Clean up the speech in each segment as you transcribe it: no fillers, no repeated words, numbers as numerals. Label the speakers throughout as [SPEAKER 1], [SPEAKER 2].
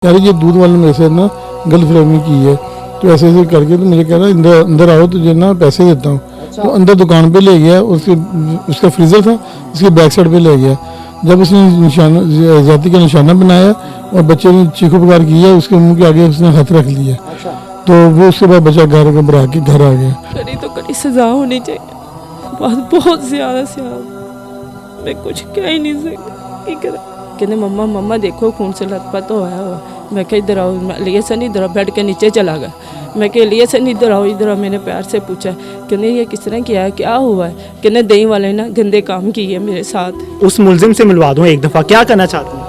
[SPEAKER 1] यार ये दूध वाले मेरे से ना गलत फहमी की है, तो ऐसे ऐसे करके तो मुझे कह रहा है अंदर आओ तुझे ना पैसे देता हूँ। तो अंदर दुकान पे ले गया, उसका फ्रीज़र था, उसके बैक साइड पे ले गया। जब उसने निशाना जाति का निशाना बनाया और बच्चे ने चीखो पुकार किया, उसके मुंह के आगे उसने हाथ रख लिया। तो वो उसके बाद बच्चा घर घबरा के घर आ गया।
[SPEAKER 2] कड़ी तो कड़ी सजा होनी चाहिए, बहुत ज़्यादा सजा। मैं कुछ कह ही नहीं सकती। कहते मम्मा मम्मा देखो खून से लथपथ होया हुआ। मैं कहा इधर आओ, लिए से नहीं इधर बेड के नीचे चला गया। मैं कह लिए से नहीं इधर आओ, इधर आओ। मैंने प्यार से पूछा, कहने ये किस तरह किया है, क्या हुआ है? कहने दही वाले ना गंदे काम किए मेरे साथ।
[SPEAKER 3] उस मुलजिम से मिलवा दूं एक दफ़ा, क्या करना चाहती हूँ?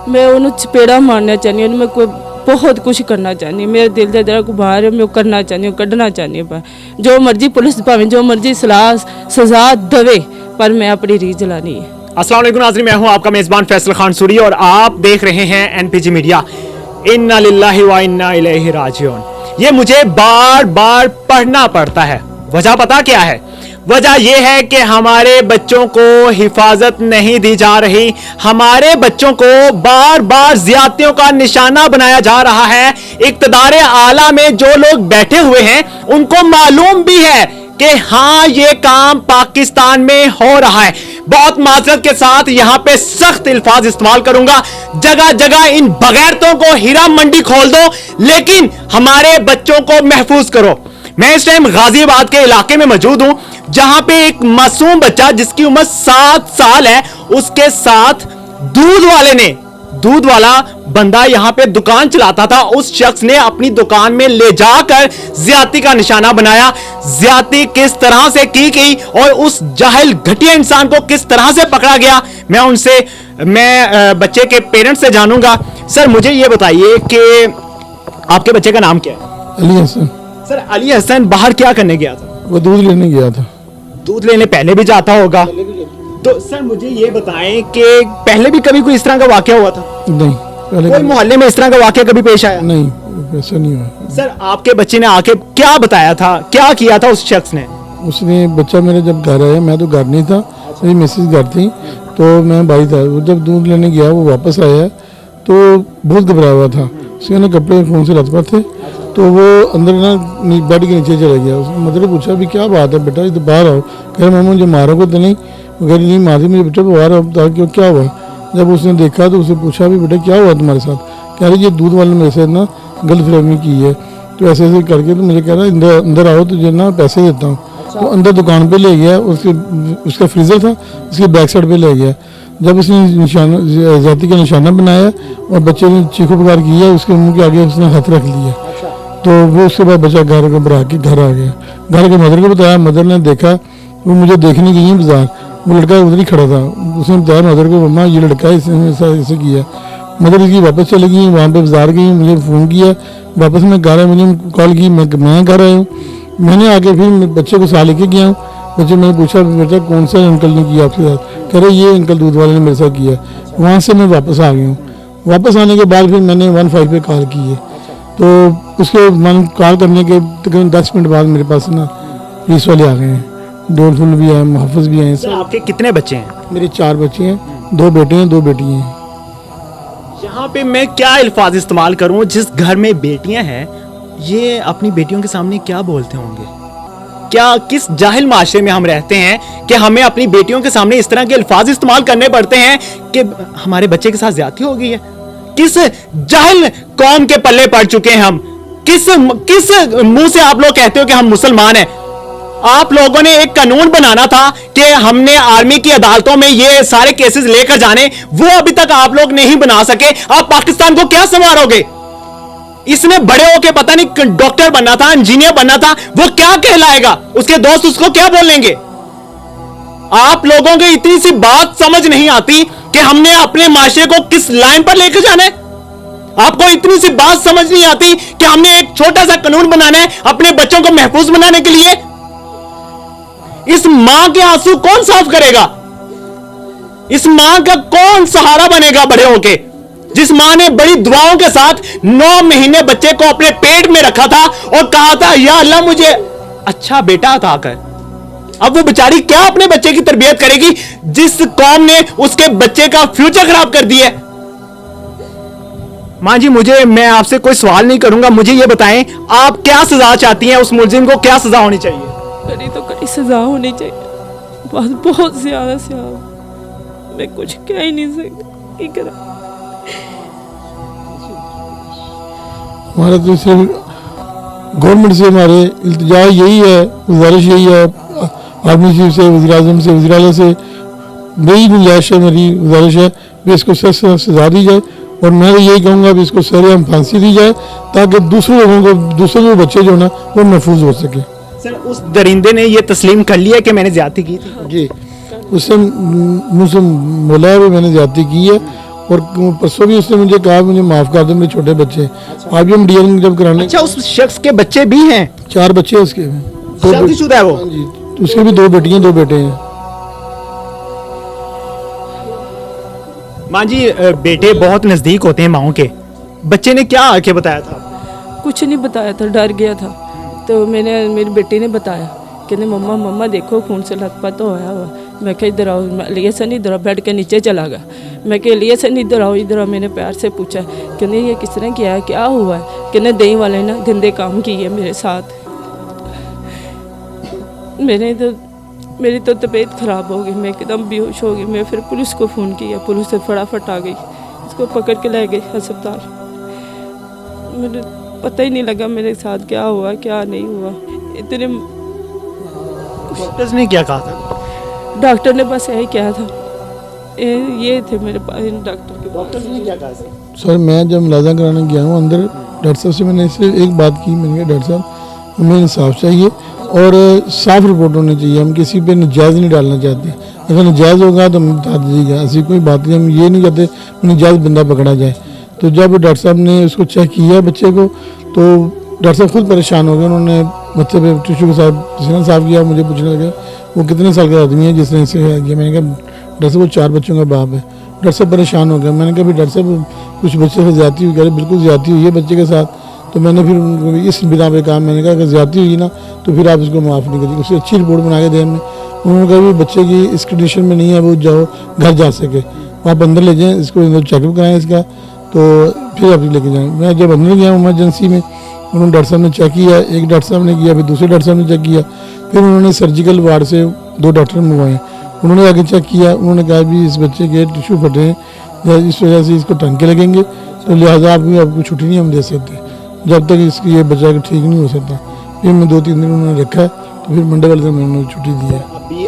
[SPEAKER 2] मैं उन्हें चपेड़ा मारना चाहती हूँ, मैं कोई बहुत कुछ करना चाहती हूँ। मेरे दिल के अंदर को बाहर मैं करना चाहती हूँ, कढ़ना चाहती हूँ। पर जो मर्जी पुलिस भावें जो मर्जी सजा दवे, पर मैं अपनी रीझ जलानी है।
[SPEAKER 3] अस्सलाम वालेकुम नाज़रीन, मैं हूं आपका मेज़बान फैसल खान सूरी और आप देख रहे हैं एनपीजी मीडिया। इन्ना लिल्लाहि व इन्ना इलैहि राजिऊन। ये मुझे बार बार पढ़ना पड़ता है। वजह पता क्या है? वजह यह है कि हमारे बच्चों को हिफाजत नहीं दी जा रही, हमारे बच्चों को बार बार ज्यादतियों का निशाना बनाया जा रहा है। इक़्तिदार आला में जो लोग बैठे हुए हैं उनको मालूम भी है कि हाँ ये काम पाकिस्तान में हो रहा है। बहुत माजरत के साथ यहां पे सख्त अल्फाज इस्तेमाल करूंगा। जगह जगह इन बगैरतों को हीरा मंडी खोल दो, लेकिन हमारे बच्चों को महफूज करो। मैं इस टाइम गाजियाबाद के इलाके में मौजूद हूं, जहां पे एक मासूम बच्चा जिसकी उम्र 7 साल है, उसके साथ दूध वाला बंदा यहां पे दुकान चलाता था। उस शख्स ने अपनी दुकान में ले जाकर ज्यादती का निशाना बनाया। ज्यादती किस तरह से की गई और उस जाहिल घटिया इंसान को किस तरह से पकड़ा गया, मैं बच्चे के पेरेंट्स से जानूंगा। सर मुझे ये बताइए कि आपके बच्चे का नाम क्या है?
[SPEAKER 1] अली हसन।
[SPEAKER 3] सर अली हसन बाहर क्या करने गया था?
[SPEAKER 1] वो दूध लेने गया था।
[SPEAKER 3] दूध लेने पहले भी जाता होगा, तो सर मुझे ये बताएं कि पहले भी कभी कोई इस तरह का वाकया हुआ था?
[SPEAKER 1] नहीं, पहले
[SPEAKER 3] कोई मोहल्ले में इस तरह का वाकया कभी पेश आया?
[SPEAKER 1] नहीं, ऐसा नहीं हुआ।
[SPEAKER 3] सर आपके बच्चे ने आके क्या बताया था, क्या किया था उस शख्स ने?
[SPEAKER 1] उसने बच्चा मेरे जब घर आया, मैं तो घर नहीं था, मेरी मिसेज घर थी, तो मैं भाई था। वो जब दूध लेने गया, वो वापस आया तो बहुत घबराया हुआ था। उसके ना कपड़े खून से लथपथ थे, तो वो अंदर ना बेड के नीचे चला गया। उसने मदर ने पूछा भी क्या बात है बेटा, इधर बाहर आओ। कह रहे मामा मुझे मारो को तो नहीं, वगैरह नहीं मारी मुझे बेटा, बाहर आओ। क्यों क्या हुआ? जब उसने देखा तो उससे पूछा भी बेटा क्या हुआ तुम्हारे साथ? कह रही ये दूध वाले मेरे से ना गलत फहमी की है, तो ऐसे ऐसे करके तो मुझे कह रहा है अंदर आओ तुझे ना पैसे देता हूँ। तो अंदर दुकान पे ले गया, उसका फ्रीज़र था, उसके बैक साइड पे ले गया। जब उसने निशाना जाति का निशाना बनाया और बच्चे ने चीखो पुकार किया, उसके मुंह के आगे उसने हाथ रख लिया। तो वो उसके बाद बच्चा घर घबरा के घर आ गया। घर के मदर को बताया, मदर ने देखा, वो मुझे देखने गई है बाजार, वो लड़का उधर ही खड़ा था। उसने बताया मदर को, मम्मा ये लड़का है, इसने ऐसे किया। मदर इसकी वापस चली गई, वहाँ पे बाजार गई, मुझे फ़ोन किया, वापस मैं घर आया, मुझे कॉल की, मैं घर आया हूँ। मैंने आके फिर बच्चे को साथ लेके गया हूँ। बच्चे मैंने पूछा बेटा कौन सा अंकल ने किया आपके साथ? कह रहे ये अंकल दूध वाले ने मेरे साथ किया। वहाँ से मैं वापस आ गया हूँ। वापस आने के बाद फिर मैंने 15 पे कॉल की है, तो उसके मन कॉल करने के तकरीबन 10 मिनट बाद मेरे पास ना पुलिस वाले आ गए हैं। डोरफुल भी आए, मुहफ़्फ़िज़ भी आए।
[SPEAKER 3] सर आपके कितने बच्चे हैं?
[SPEAKER 1] मेरे 4 बच्चे हैं, 2 बेटे हैं, 2 बेटी हैं।
[SPEAKER 3] यहाँ पे मैं क्या अल्फाज इस्तेमाल करूँ? जिस घर में बेटियां हैं, ये अपनी बेटियों के सामने क्या बोलते होंगे? क्या किस जाहिल माशरे में हम रहते हैं कि हमें अपनी बेटियों के सामने इस तरह के अल्फाज इस्तेमाल करने पड़ते हैं कि हमारे बच्चे के साथ ज्यादती हो गई है? किस जाहिल कौम के पल्ले पड़ चुके हैं हम? किस मुंह से आप लोग कहते हो कि हम मुसलमान हैं? आप लोगों ने एक कानून बनाना था कि हमने आर्मी की अदालतों में ये सारे केसेस लेकर जाने, वो अभी तक आप लोग नहीं बना सके। आप पाकिस्तान को क्या संवारोगे? इसने बड़े होके पता नहीं डॉक्टर बनना था, इंजीनियर बनना था, वो क्या कहलाएगा? उसके दोस्त उसको क्या बोलेंगे? आप लोगों को इतनी सी बात समझ नहीं आती कि हमने अपने माशरे को किस लाइन पर लेकर जाना है? आपको इतनी सी बात समझ नहीं आती कि हमने एक छोटा सा कानून बनाना है अपने बच्चों को महफूज बनाने के लिए? इस मां के आंसू कौन साफ करेगा? इस मां का कौन सहारा बनेगा बड़े होके? जिस मां ने बड़ी दुआओं के साथ 9 महीने बच्चे को अपने पेट में रखा था और कहा था या अल्लाह मुझे अच्छा बेटा अता कर। अब वो बेचारी क्या अपने बच्चे की तरबियत करेगी जिस कौम ने उसके बच्चे का फ्यूचर खराब कर दिया? माँ जी मैं आपसे कोई सवाल नहीं करूंगा, मुझे ये बताएं आप क्या सजा चाहती हैं, उस मुलजिम को क्या सजा होनी चाहिए?
[SPEAKER 2] कड़ी तो कड़ी सजा होनी चाहिए, बस बहुत ज्यादा सजा। मैं कुछ कह ही नहीं सकती, की करा।
[SPEAKER 1] हमारा तो सिर्फ गवर्नमेंट से हमारे इल्तिजा यही है, गुजारिश यही है आर्मी चीफ से, वज़ीर-ए-आज़म से, वज़ीर-ए-आला से, मेरी गुजारिश है, मेरी गुजारिश है कि इसको सख्त से सजा दी जाए। और मैं तो यही कहूँगा कि इसको सरेआम फांसी दी जाए ताकि दूसरे लोगों को, दूसरे जो बच्चे जो ना वो महफूज हो सके।
[SPEAKER 3] सर उस दरिंदे ने ये तस्लीम कर लिया कि मैंने ज्यादती की थी?
[SPEAKER 1] जी, उससे मुँह से बोला है भी मैंने ज्यादती की है, और परसों भी उसने मुझे कहा मुझे माफ़ कर दो, मेरे छोटे बच्चे। आज भी हम डीएनए जब कराने,
[SPEAKER 3] अच्छा उस शख्स के बच्चे भी हैं?
[SPEAKER 1] 4 बच्चे हैं उसके।
[SPEAKER 3] शादीशुदा है वो?
[SPEAKER 1] हाँ जी, उसके भी 2 बेटियां 2 बेटे हैं।
[SPEAKER 3] माँ जी बेटे बहुत नजदीक होते हैं माओ के, बच्चे ने क्या आके बताया था?
[SPEAKER 2] कुछ नहीं बताया था, डर गया था। तो मेरी बेटी ने बताया, कहने मम्मा मम्मा देखो खून से लथपथ होया हुआ। मैं कहा इधर आओ, लिए से नहीं, इधर बेड के नीचे चला गया। मैं कहा लिए से नहीं, इधर आओ, इधर आओ। मैंने प्यार से पूछा, कहने ये किस तरह किया है, क्या हुआ है? कहने दही वाले ने गंदे काम किए मेरे साथ। मेरी तो तबीयत ख़राब हो गई, मैं एकदम बेहोश हो गई। मैं फिर पुलिस को फ़ोन किया, पुलिस से फटाफट आ गई, उसको पकड़ के ले गई अस्पताल। मुझे पता ही नहीं लगा मेरे साथ क्या हुआ क्या नहीं हुआ। इतने
[SPEAKER 3] डॉक्टर्स ने क्या कहा था?
[SPEAKER 2] डॉक्टर ने बस यही कहा था, ये थे मेरे पास डॉक्टर के।
[SPEAKER 3] डॉक्टर्स ने क्या कहा
[SPEAKER 1] सर मैं जब मुलाजा कराने गया हूँ अंदर, डॉक्टर साहब से मैंने सिर्फ एक बात की, मैंने कहा डॉक्टर साहब हमें इंसाफ चाहिए और साफ रिपोर्ट होनी चाहिए, हम किसी पे नजायज़ नहीं डालना चाहते। अगर नजायज़ होगा तो हमें बता दीजिएगा, ऐसी कोई बात नहीं, हम ये नहीं चाहते नजायज़ बंदा पकड़ा जाए। तो जब डॉक्टर साहब ने उसको चेक किया बच्चे को, तो डॉक्टर साहब खुद परेशान हो गए। उन्होंने बच्चे पे टिश्यू के साथ पसीना साफ किया, मुझे पूछने लगे वो कितने साल का आदमी है जिसने इसे किया। मैंने कहा डॉक्टर साहब वो 4 बच्चों का बाप है। डॉक्टर साहब परेशान हो गए। मैंने कहा डॉक्टर साहब कुछ बच्चे से ज़्यादती हुई, कह रहे बिल्कुल ज़्यादती हुई है बच्चे के साथ। तो मैंने फिर उनको इस बिना पे कहा, मैंने कहा अगर ज़्यादती हुई ना तो फिर आप इसको माफ़ नहीं करिए, उससे अच्छी रिपोर्ट बना के दें हमें। उन्होंने कहा भी बच्चे की इस कंडीशन में नहीं है वो जाओ घर जा सके, आप अंदर ले जाएँ, इसको अंदर चेकअप कराएँ इसका, तो फिर आप लेके जाएँ। मैं जब अंदर गया इमरजेंसी में, उन्होंने डॉक्टर साहब ने चेक किया, एक डॉक्टर साहब ने किया, फिर दूसरे डॉक्टर साहब ने चेक किया, फिर उन्होंने सर्जिकल वार्ड से 2 डॉक्टर मंगवाए। उन्होंने आगे चेक किया, उन्होंने कहा भी इस बच्चे के टिश्यू फटे हैं या इस वजह से इसको टंके लगेंगे, तो लिहाजा आपको छुट्टी नहीं हम दे सकते जब तक इसकी ये बच्चा ठीक नहीं हो सकता। फिर मैं 2-3 दिन उन्होंने रखा है, तो फिर मंडे वाले दिन मैंने छुट्टी दी है।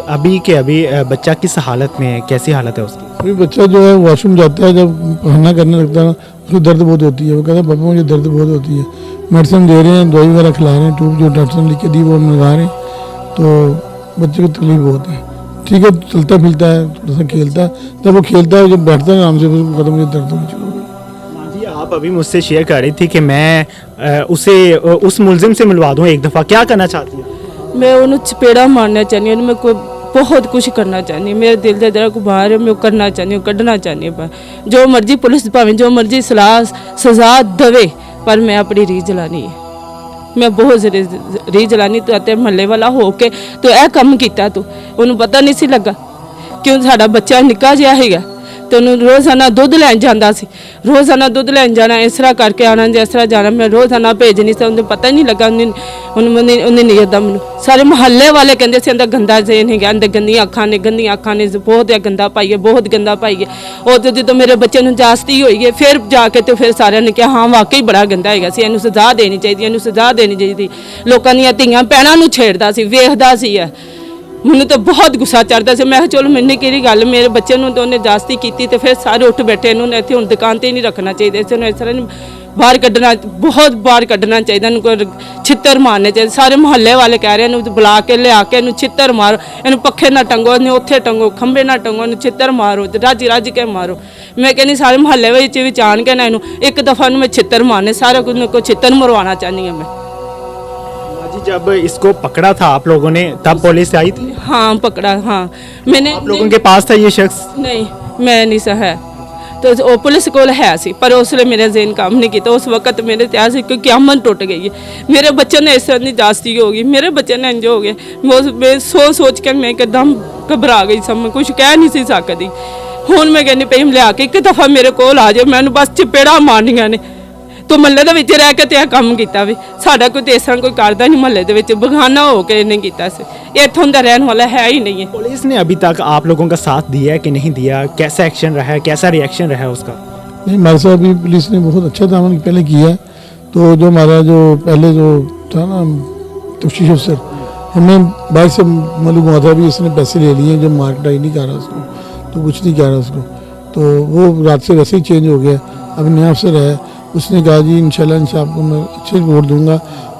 [SPEAKER 3] अभी बच्चा किस हालत में है, कैसी हालत है उसकी?
[SPEAKER 1] अभी बच्चा जो है वॉशरूम जाता है, जब खाना करने लगता है ना उसको दर्द बहुत होती है। वो कहता है पापा मुझे दर्द बहुत होती है। मेडिसिन दे रहे हैं, दवाई वगैरह खिला रहे हैं, ट्यूब जो डॉक्टर ने लिख के दी वो हम लगा रहे हैं, तो बच्चे को तकलीफ बहुत है। ठीक है, चलता फिरता है, थोड़ा सा खेलता है, जब वो खेलता है जब बैठता है आराम से फिर कहता मुझे दर्द होनी शुरू हो गई।
[SPEAKER 3] आप अभी मुझसे शेयर कर रही थी कि मैं उस मुलजिम से मिलवा दूं एक दफ़ा, क्या करना चाहती हैं?
[SPEAKER 2] मैं उन्हें चपेड़ा मारना चाहती हूँ, मैं कोई बहुत कुछ करना चाहती हूँ। मेरे दिल के जरा को बाहर है, मैं करना चाहती हूँ, कढ़ना चाहती हूँ। जो मर्जी पुलिस भावें जो मर्जी सजा दवे, पर मैं अपनी रीझ जलानी है। मैं बहुत रीझ जलानी। तो आते महल्ले वाला हो के तो यह काम किया, तू उन्हें पता नहीं सी लगा क्यों साड़ा बच्चा निक्का जिहा हैगा, तो रोज़ाना दुध लैन जाता सी, रोज़ाना दुध लैन जाना, इस तरह करके आना, जिस तरह जाना। मैं रोज़ाना भेजनी से, उन्हें पता ही नहीं लगा। उन्हें नहीं आता मैनू। सारे महल्ले वाले कहते से अंदर गंदा जेन है, अंदर गंदियां अखां ने बहुत गंदा पाइए, बहुत गंदा पाइए। और तो जो मेरे बच्चे ਨੂੰ जास्ती होई है, फिर जाके तो फिर सारे ने कहा हाँ वाकई बड़ा गंदा है, इनू सजा देनी चाहिए, इनू सजा देनी चाहिए। लोगों ਦੀਆਂ ਧੀਆਂ ਭੈਣਾਂ ਨੂੰ ਛੇੜਦਾ ਸੀ, ਵੇਖਦਾ ਸੀ। ਮੈਨੂੰ ਤਾਂ ਬਹੁਤ ਗੁੱਸਾ ਚੜਦਾ ਸੀ। ਮੈਂ ਕਿਹਾ ਚਲੋ ਮੈਨੂੰ ਕਿਹੜੀ ਗੱਲ, ਮੇਰੇ ਬੱਚੇ ਨੂੰ ਤਾਂ ਉਹਨੇ ਜਾਸਤੀ ਕੀਤੀ ਤੇ ਫਿਰ ਸਾਰੇ ਉੱਠ ਬੈਠੇ। ਇਹਨੂੰ ਇੱਥੇ ਹੁਣ ਦੁਕਾਨ ਤੇ ਹੀ ਨਹੀਂ ਰੱਖਣਾ ਚਾਹੀਦਾ, ਇਸ ਨੂੰ ਇਸ ਤਰ੍ਹਾਂ ਬਾਹਰ ਕੱਢਣਾ, ਬਹੁਤ ਬਾਹਰ ਕੱਢਣਾ ਚਾਹੀਦਾ। ਇਹਨੂੰ ਕੋਈ ਛਿੱਤਰ ਮਾਰਨੇ ਚਾਹੀਦੇ। ਸਾਰੇ ਮੁਹੱਲੇ ਵਾਲੇ ਕਹਿ ਰਹੇ ਇਹਨੂੰ ਬੁਲਾ ਕੇ ਲਿਆ ਕੇ ਇਹਨੂੰ ਛਿੱਤਰ ਮਾਰੋ, ਇਹਨੂੰ ਪੱਖੇ ਨਾ ਟੰਗੋ, ਇਹਨੂੰ ਉੱਥੇ ਟੰਗੋ, ਖੰਭੇ ਨਾ ਟੰਗੋ, ਇਹਨੂੰ ਛਿੱਤਰ ਮਾਰੋ, ਰੱਜ ਕੇ ਮਾਰੋ। ਮੈਂ ਕਹਿੰਦੀ ਸਾਰੇ ਮੁਹੱਲੇ ਵਿੱਚ ਆਣ ਕੇ ਨਾ ਇਹਨੂੰ ਇੱਕ ਦਫਾ ਨੂੰ ਮੈਂ ਛਿੱਤਰ ਮਾਰਨੇ, ਸਾਰਾ ਕੁਝ ਨੂੰ ਕੋਈ ਛਿੱਤਰ ਮਰਵਾਉਣਾ ਚਾਹੁੰਦੀ ਹਾਂ ਮੈਂ।
[SPEAKER 3] जब इसको पकड़ा था आप लोगों ने तब पुलिस आई थी?
[SPEAKER 2] हाँ पकड़ा, हाँ मैंने।
[SPEAKER 3] आप लोगों के पास था ये शख्स?
[SPEAKER 2] नहीं मैं नहीं सा है, तो वो पुलिस को है सी, पर उसने मेरा ज़हन काम नहीं किया। उस वक्त मेरे त्यार से क्योंकि अमन टुट गई है। मेरे बच्चे ने इस तरह की जास्ती होगी, मेरे बच्चे ने इंज हो गए। मैं सोच के मैं एकदम घबरा गई सब, मैं कुछ कह नहीं सी सकती। हुण मैं कहनी पई लिया के एक दफ़ा मेरे को आ जाए, मैंने बस चपेड़ा मारनियां ने। ਤੂੰ ਮਹੱਲੇ ਦੇ ਵਿੱਚ ਰਹਿ ਕੇ ਤੇ ਇਹ ਕੰਮ ਕੀਤਾ ਵੀ ਸਾਡਾ ਕੋਈ ਤੇ ਇਸ ਤਰ੍ਹਾਂ ਕੋਈ ਕਰਦਾ ਨਹੀਂ ਮਹੱਲੇ ਦੇ ਵਿੱਚ ਬਗਾਨਾ ਹੋ ਕੇ ਇਹਨੇ ਕੀਤਾ ਸੀ ਇੱਥੋਂ ਦਾ ਰਹਿਣ ਵਾਲਾ ਹੈ ਹੀ नहीं है।
[SPEAKER 3] पुलिस ने अभी तक आप लोगों का साथ दिया है कि नहीं दिया, कैसा एक्शन रहा है, कैसा रिएक्शन रहा है उसका?
[SPEAKER 1] नहीं, हमारे साथ भी पुलिस ने बहुत अच्छा दामन पहले किया है। तो जो हमारा जो पहले जो था ना तफ्तीश अफसर, हमें बाइक से मालूम हुआ था भी इसने पैसे ले लिए, जो मार्केटाई नहीं कर रहा उसको, तो कुछ नहीं कह रहा उसको, तो वो रात से वैसे ही चेंज हो गया। अब नया अफसर है, उसने कहा जी इंशाल्लाह आपको मैं अच्छे वोट दूंगा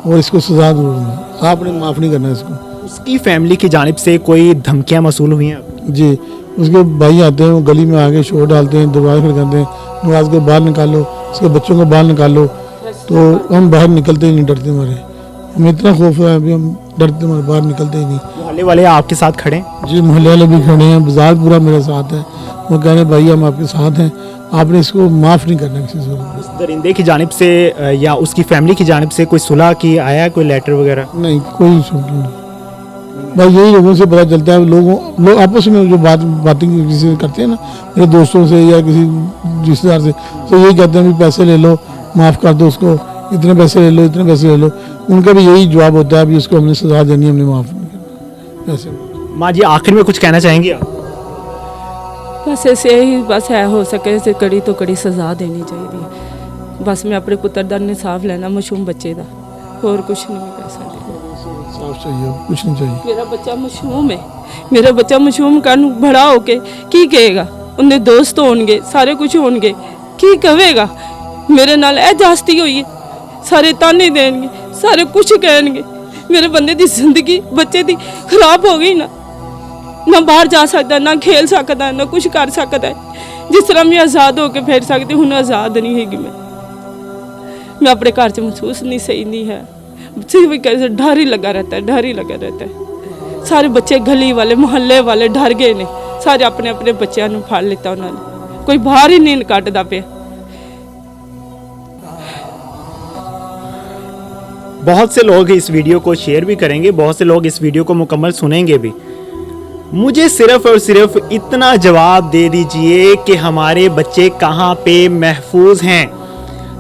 [SPEAKER 1] और इसको सजा दूंगा, आपने माफ़ नहीं करना इसको।
[SPEAKER 3] उसकी फैमिली की जानिब से कोई धमकियां मसूल हुई हैं?
[SPEAKER 1] जी, उसके भाई आते हैं, वो गली में आके शोर डालते हैं, दरवाजे खड़काते हैं, नवाज को बाहर निकालो, उसके बच्चों को बाहर निकालो, तो हम बाहर निकलते ही नहीं, डरते हमारे, हमें इतना खौफ है अभी, हम डरते हमारे बाहर निकलते ही नहीं।
[SPEAKER 3] मोहल्ले वाले आपके साथ खड़े हैं?
[SPEAKER 1] जी, मोहल्ले वाले भी खड़े हैं, बाजार पूरा मेरे साथ है, वो कह रहे हैं भाई हम आपके साथ हैं, आपने इसको माफ़ नहीं करना किसी से।
[SPEAKER 3] उस दरिंदे की जानिब से या उसकी फैमिली की जानिब से कोई सुलह की आया है, कोई लेटर वगैरह?
[SPEAKER 1] नहीं, कोई सुन नहीं, बस यही लोगों से पता चलता है, लोग आपस में जो बातें किसी से करते हैं ना, मेरे दोस्तों से या किसी रिश्तेदार से, तो यही कहते हैं भी पैसे ले लो, माफ़ कर दो उसको, इतने पैसे ले लो, इतने पैसे ले लो, उनका भी यही जवाब होता है भी उसको हमने सजा देनी, हमने माफ़ नहीं करना पैसे।
[SPEAKER 3] माँ जी, आखिर में कुछ कहना चाहेंगी आप?
[SPEAKER 2] बस ऐसे ही बस है हो सके ऐसे कड़ी तो कड़ी सज़ा देनी चाहिए। बस मैं अपने पुत्र का इंसाफ लेना, मासूम बच्चे का, और कुछ नहीं कर सकती।
[SPEAKER 1] साफ चाहिए, कुछ नहीं चाहिए।
[SPEAKER 2] मेरा बच्चा मासूम है, मेरा बच्चा मासूम का बड़ा होके की कहेगा, उनके दोस्त होंगे, सारे कुछ होंगे, की कहेगा मेरे नाल ए जास्ती हुई है, सारे ताने देंगे, सारे कुछ कहेंगे, मेरे बंदे की जिंदगी बच्चे की खराब हो गई ना बाहर जा सकता, ना खेल सकता, ना कुछ कर सकता है। जिस तरह मैं आज़ाद होके फिर सकती हूँ, आज़ाद नहीं हैगी मैं अपने घर च महसूस नहीं सही नहीं है, सिर्फ कैसे डर ही लगा रहता है, डर ही लगा रहता है। सारे बच्चे गली वाले मोहल्ले वाले डर गए ने, सारे अपने अपने बच्चों को फड़ लिता उन्होंने, कोई बाहर ही नहीं कटदा पे।
[SPEAKER 3] बहुत से लोग इस वीडियो को शेयर भी करेंगे, बहुत से लोग इस वीडियो को मुकम्मल सुनेंगे भी। मुझे सिर्फ और सिर्फ इतना जवाब दे दीजिए कि हमारे बच्चे कहाँ पे महफूज हैं।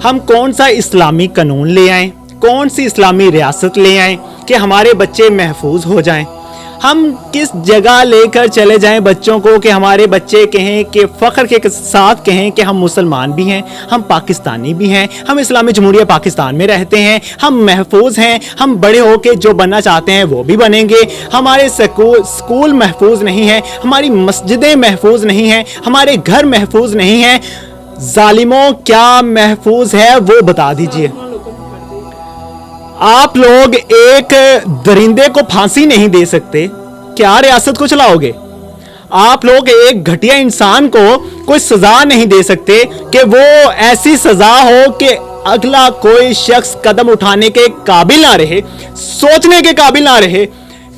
[SPEAKER 3] हम कौन सा इस्लामी कानून ले आएं, कौन सी इस्लामी रियासत ले आएं कि हमारे बच्चे महफूज हो जाएं। हम किस जगह लेकर चले जाएं बच्चों को कि हमारे बच्चे कहें कि फ़ख्र के साथ कहें कि हम मुसलमान भी हैं, हम पाकिस्तानी भी हैं, हम इस्लामी जमहूरिया पाकिस्तान में रहते हैं, हम महफूज हैं, हम बड़े होकर जो बनना चाहते हैं वो भी बनेंगे। हमारे स्कूल महफूज नहीं है, हमारी मस्जिदें महफूज नहीं हैं, हमारे घर महफूज नहीं हैं। जालिमों, क्या महफूज है वो बता दीजिए। आप लोग एक दरिंदे को फांसी नहीं दे सकते, क्या रियासत को चलाओगे? आप लोग एक घटिया इंसान को कोई सजा नहीं दे सकते कि वो ऐसी सजा हो कि अगला कोई शख्स कदम उठाने के काबिल ना रहे, सोचने के काबिल ना रहे।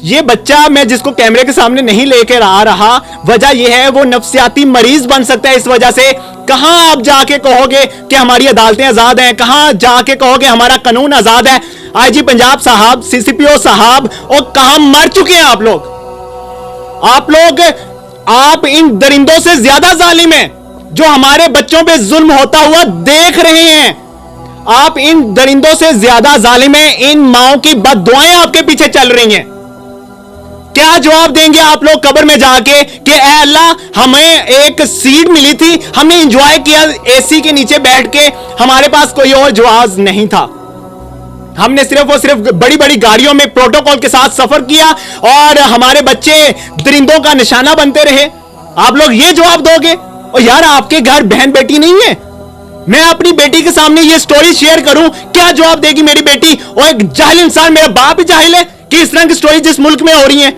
[SPEAKER 3] ये बच्चा मैं जिसको कैमरे के सामने नहीं लेकर आ रहा, वजह यह है वो नफ्सियाती मरीज बन सकता है। इस वजह से कहां आप जाके कहोगे कि हमारी अदालतें आजाद हैं, कहां जाके कहोगे हमारा कानून आजाद है? आईजी पंजाब साहब, सीसीपीओ साहब, और कहां मर चुके हैं आप लोग? आप इन दरिंदों से ज्यादा जालिम हैं जो हमारे बच्चों पे जुल्म होता हुआ देख रहे हैं। आप इन दरिंदों से ज्यादा जालिम हैं, इन माओं की बद्दुआएं आपके पीछे चल रही हैं। क्या जवाब देंगे आप लोग कब्र में जाके कि ऐ अल्लाह, हमें एक सीट मिली थी, हमने एंजॉय किया एसी के नीचे बैठ के, हमारे पास कोई और जवाब नहीं था, हमने सिर्फ और सिर्फ बड़ी बड़ी गाड़ियों में प्रोटोकॉल के साथ सफर किया और हमारे बच्चे दरिंदों का निशाना बनते रहे। आप लोग ये जवाब दोगे? और यार, आपके घर बहन बेटी नहीं है? मैं अपनी बेटी के सामने ये स्टोरी शेयर करूं, क्या जवाब देगी मेरी बेटी? और एक जाहिल इंसान, मेरा बाप ही जाहिल है कि इस तरह की स्टोरी जिस मुल्क में हो रही है।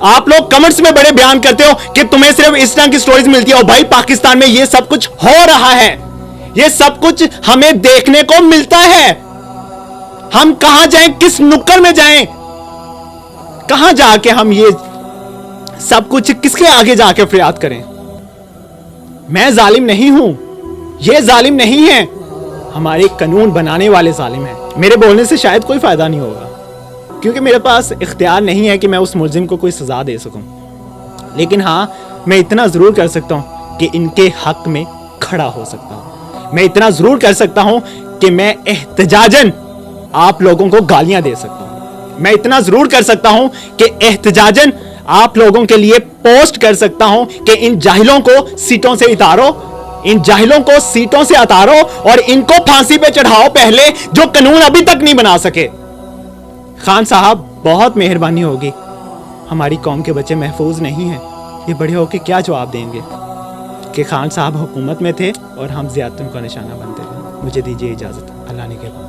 [SPEAKER 3] आप लोग कमेंट्स में बड़े बयान करते हो कि तुम्हें सिर्फ इस तरह की स्टोरीज मिलती है। और भाई, पाकिस्तान में ये सब कुछ हो रहा है, ये सब कुछ हमें देखने को मिलता है। हम कहां जाएं, किस नुक्कड़ में जाएं, कहां जाके हम ये सब कुछ किसके आगे जाके फरियाद करें? मैं जालिम नहीं हूं, ये जालिम नहीं है, हमारे कानून बनाने वाले जालिम हैं। मेरे बोलने से शायद कोई फायदा नहीं होगा, क्योंकि मेरे पास इख्तियार नहीं है कि मैं उस मुलजिम को कोई सजा दे सकूं। लेकिन हाँ, मैं इतना जरूर कर सकता हूं कि इनके हक में खड़ा हो सकता हूं। मैं इतना जरूर कर सकता हूं कि मैं एहतजाजन आप लोगों को गालियां दे सकता हूं। मैं इतना जरूर कर सकता हूं कि एहतजाजन आप लोगों के लिए पोस्ट कर सकता हूं कि इन जाहिलों को सीटों से उतारो, इन जाहिलों को सीटों से उतारो और इनको फांसी पे चढ़ाओ पहले, जो कानून अभी तक नहीं बना सके। खान साहब, बहुत मेहरबानी होगी, हमारी कौम के बच्चे महफूज नहीं हैं। ये बड़े होके क्या जवाब देंगे कि खान साहब हुकूमत में थे और हम ज़्यादतियों का निशाना बनते थे। मुझे दीजिए इजाज़त, अल्लाह ने के